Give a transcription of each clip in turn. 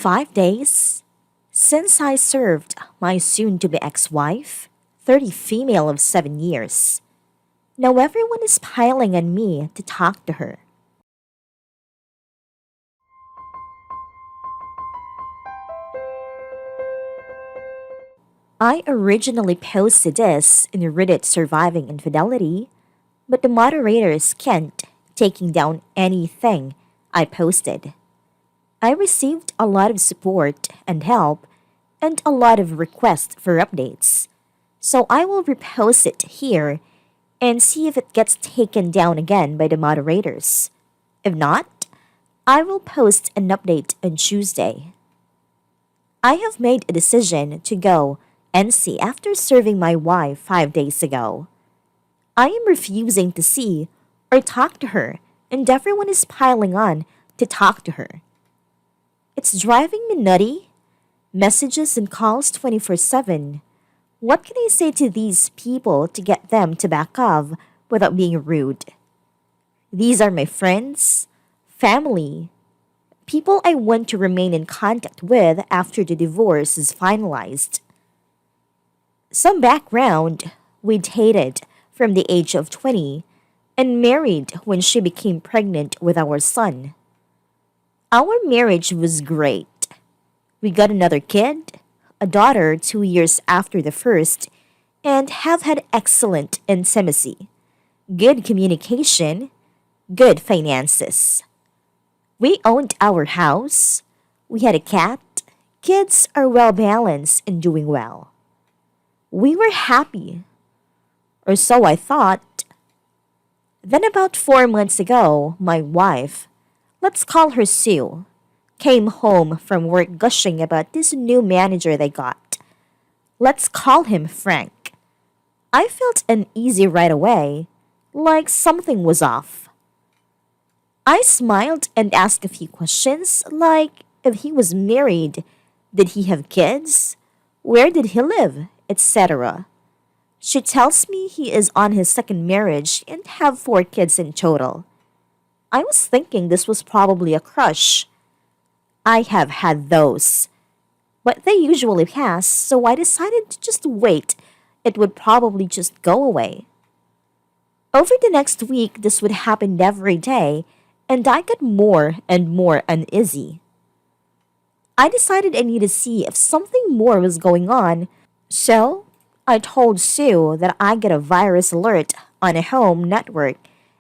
5 days since I served my soon-to-be ex-wife, 30 female of 7 years. Now everyone is piling on me to talk to her. I originally posted this in Reddit Surviving Infidelity, but the moderators can't taking down anything I posted. I received a lot of support and help and a lot of requests for updates. So I will repost it here and see if it gets taken down again by the moderators. If not, I will post an update on Tuesday. I have made a decision to go NC after serving my wife 5 days ago. I am refusing to see or talk to her, and everyone is piling on to talk to her. It's driving me nutty. Messages and calls 24/7. What can I say to these people to get them to back off without being rude? These are my friends, family, people I want to remain in contact with after the divorce is finalized. Some background: we dated from the age of 20 and married when she became pregnant with our son. Our marriage was great. We got another kid, a daughter 2 years after the first, and have had excellent intimacy, good communication, good finances. We owned our house, we had a cat, kids are well balanced and doing well. We were happy, or so I thought. Then about 4 months ago, my wife, let's call her Sue, came home from work gushing about this new manager they got. Let's call him Frank. I felt uneasy right away, like something was off. I smiled and asked a few questions, like if he was married, did he have kids, where did he live, etc. She tells me he is on his second marriage and have 4 kids in total. I was thinking this was probably a crush. I have had those. But they usually pass, so I decided to just wait. It would probably just go away. Over the next week, this would happen every day, and I got more and more uneasy. I decided I needed to see if something more was going on, so I told Sue that I get a virus alert on a home network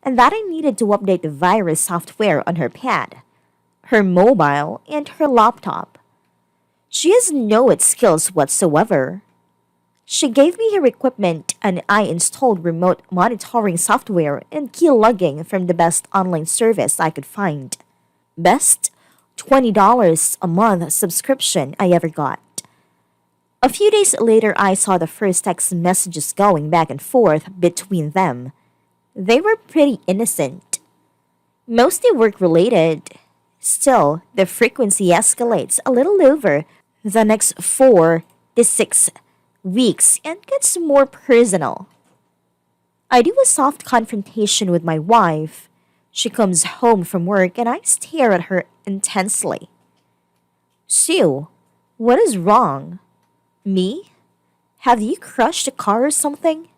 and that I needed to update the virus software on her pad, her mobile, and her laptop. She has no skills whatsoever. She gave me her equipment and I installed remote monitoring software and key logging from the best online service I could find. Best $20 a month subscription I ever got. A few days later, I saw the first text messages going back and forth between them. They were pretty innocent, mostly work-related. Still, the frequency escalates a little over the next 4 to 6 weeks and gets more personal. I do a soft confrontation with my wife. She comes home from work and I stare at her intensely. Sue, what is wrong? Me? Have you crushed a car or something?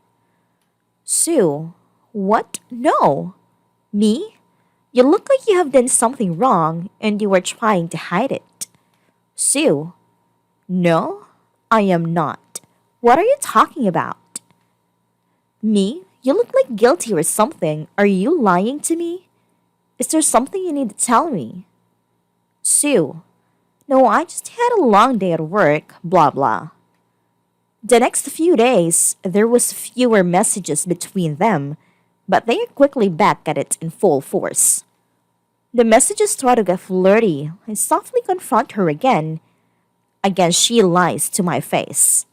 Sue, what? No. Me? You look like you have done something wrong and you are trying to hide it. Sue, no, I am not. What are you talking about? Me? You look like guilty or something. Are you lying to me? Is there something you need to tell me? Sue, no, I just had a long day at work, blah blah. The next few days, there was fewer messages between them, but they are quickly back at it in full force. The messages try to get flirty. I softly confront her again. Again, she lies to my face.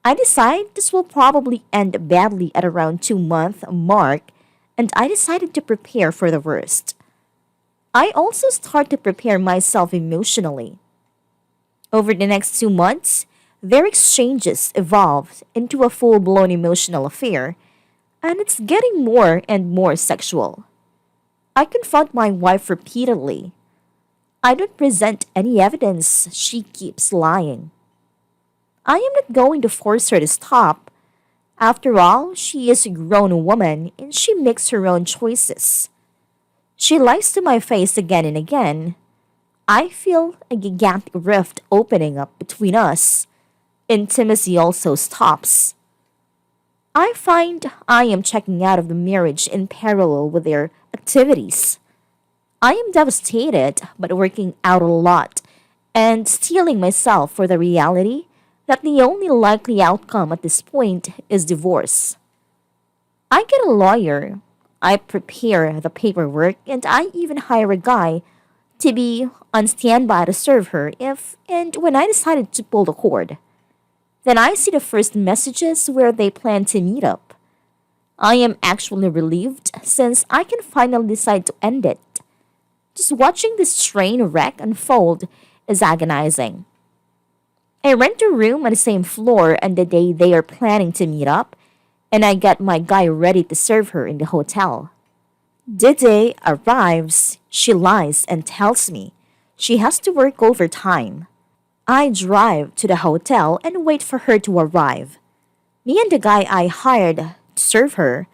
I decide this will probably end badly at around 2-month mark, and I decided to prepare for the worst. I also start to prepare myself emotionally. Over the next 2 months, their exchanges evolved into a full-blown emotional affair, and it's getting more and more sexual. I confront my wife repeatedly. I don't present any evidence. She keeps lying. I am not going to force her to stop. After all, she is a grown woman and she makes her own choices. She lies to my face again and again. I feel a gigantic rift opening up between us. Intimacy also stops. I find I am checking out of the marriage in parallel with their activities. I am devastated, but working out a lot and steeling myself for the reality that the only likely outcome at this point is divorce. I get a lawyer, I prepare the paperwork, and I even hire a guy to be on standby to serve her if and when I decided to pull the cord. Then I see the first messages where they plan to meet up. I am actually relieved since I can finally decide to end it. Just watching this train wreck unfold is agonizing. I rent a room on the same floor on the day they are planning to meet up, and I get my guy ready to serve her in the hotel. The day arrives, she lies and tells me she has to work overtime. I drive to the hotel and wait for her to arrive. Me and the guy I hired to serve her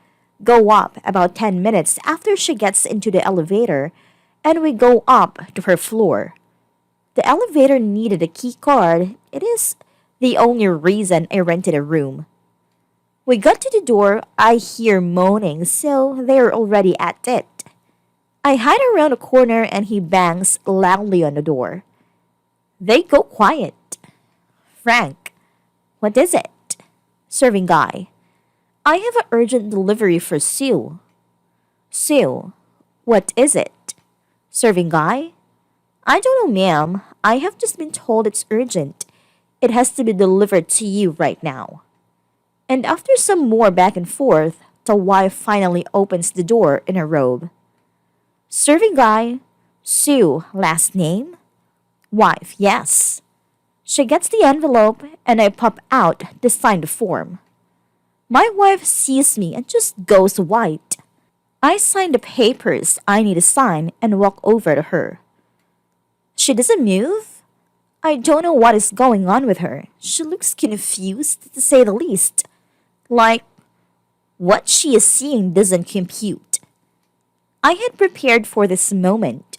go up about 10 minutes after she gets into the elevator, and we go up to her floor. The elevator needed a key card. It is the only reason I rented a room. We got to the door, I hear moaning, so they're already at it. I hide around a corner and he bangs loudly on the door. They go quiet. Frank, what is it? Serving guy. I have an urgent delivery for Sue. Sue, what is it? Serving guy. I don't know, ma'am. I have just been told it's urgent. It has to be delivered to you right now. And after some more back and forth, the wife finally opens the door in a robe. Serving guy, Sue, last name? Wife, yes. She gets the envelope and I pop out to sign the form. My wife sees me and just goes white. I sign the papers I need to sign and walk over to her. She doesn't move. I don't know what is going on with her. She looks confused, to say the least. Like, what she is seeing doesn't compute. I had prepared for this moment.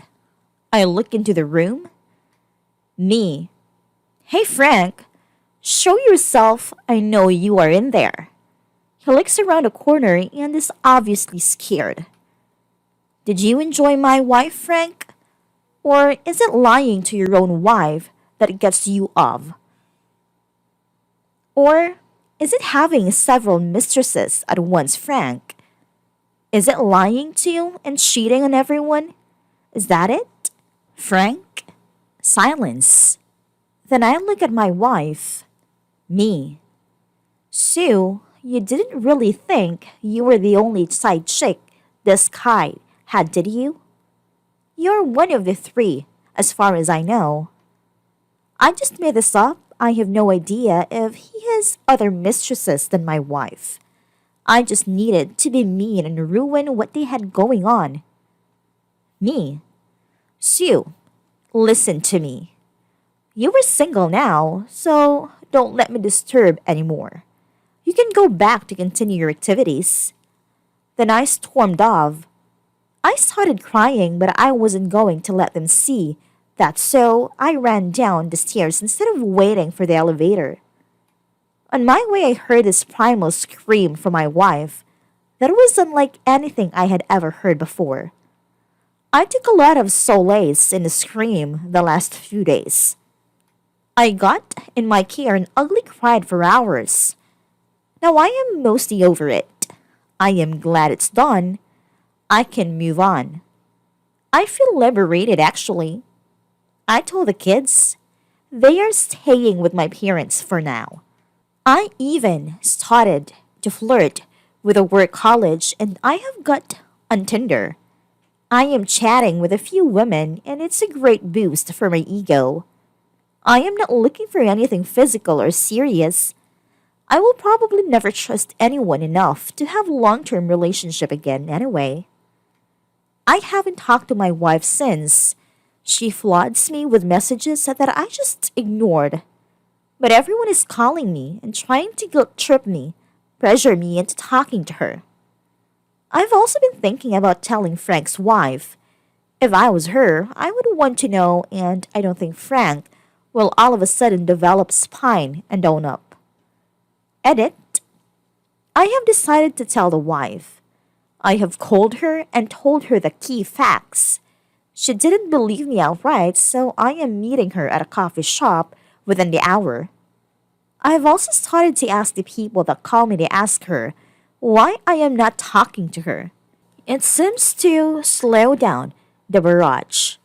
I look into the room. Me. Hey, Frank. Show yourself. I know you are in there. He looks around the corner and is obviously scared. Did you enjoy my wife, Frank? Or is it lying to your own wife that gets you off? Or is it having several mistresses at once, Frank? Is it lying to you and cheating on everyone? Is that it? Frank? Silence. Then I look at my wife. Me. Sue, you didn't really think you were the only side chick this guy had, did you? You're one of the three, as far as I know. I just made this up. I have no idea if he has other mistresses than my wife. I just needed to be mean and ruin what they had going on. Me. Sue, listen to me. You are single now, so don't let me disturb anymore. You can go back to continue your activities. Then I stormed off. I started crying, but I wasn't going to let them see that, so I ran down the stairs instead of waiting for the elevator. On my way, I heard this primal scream from my wife that was unlike anything I had ever heard before. I took a lot of solace in the scream the last few days. I got in my car and ugly cried for hours. Now I am mostly over it. I am glad it's done. I can move on. I feel liberated, actually. I told the kids they are staying with my parents for now. I even started to flirt with a work college and I have got on Tinder. I am chatting with a few women and it's a great boost for my ego. I am not looking for anything physical or serious. I will probably never trust anyone enough to have a long-term relationship again anyway. I haven't talked to my wife since. She floods me with messages that I just ignored. But everyone is calling me and trying to guilt trip me, pressure me into talking to her. I've also been thinking about telling Frank's wife. If I was her, I would want to know, and I don't think Frank will all of a sudden develop spine and own up. Edit. I have decided to tell the wife. I have called her and told her the key facts. She didn't believe me outright, so I am meeting her at a coffee shop within the hour. I have also started to ask the people that call me to ask her why I am not talking to her. It seems to slow down the barrage.